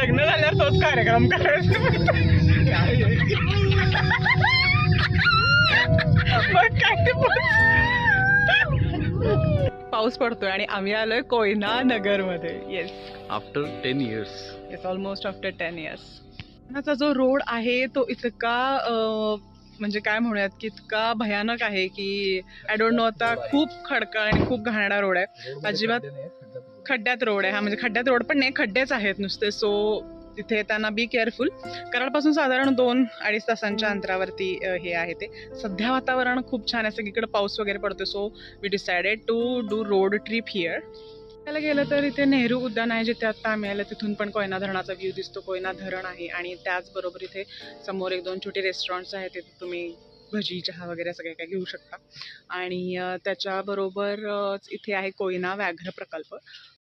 लग्न झाल्यावर तोच कार्यक्रम करायचा. मग काय ते पाऊस पडतोय आणि आम्ही आलोय कोयना नगर मध्ये. Yes, after 10 years. Yes, almost after 10 years. कोयनाचा जो रोड आहे तो इतका म्हणजे काय म्हणूयात की इतका भयानक आहे की आय डोंट नो. आता खूप खडका आणि खूप घाणेरडा रोड आहे. अजिबात खड्ड्यात रोड आहे हा. म्हणजे खड्ड्यात रोड पण नाही, खड्डेच आहेत नुसते. सो तिथे येताना बी केअरफुल. कराडपासून साधारण 2-2.5 तासांच्या अंतरावरती हे आहे ते. सध्या वातावरण खूप छान आहे, सगळीकडे पाऊस वगैरे पडतो. So we decided to do road trip here. त्याला गेलं तर इथे नेहरू उद्यान आहे जिथे आता आम्ही आलं. तिथून पण कोयना धरणाचा व्ह्यू दिसतो. कोयना धरण आहे आणि त्याचबरोबर इथे समोर 1-2 छोटे रेस्टॉरंट्स आहेत. तिथे तुम्ही भजी, चहा वगैरे सगळे काही घेऊ शकता. आणि त्याच्याबरोबर इथे आहे कोयना व्याघ्र प्रकल्प.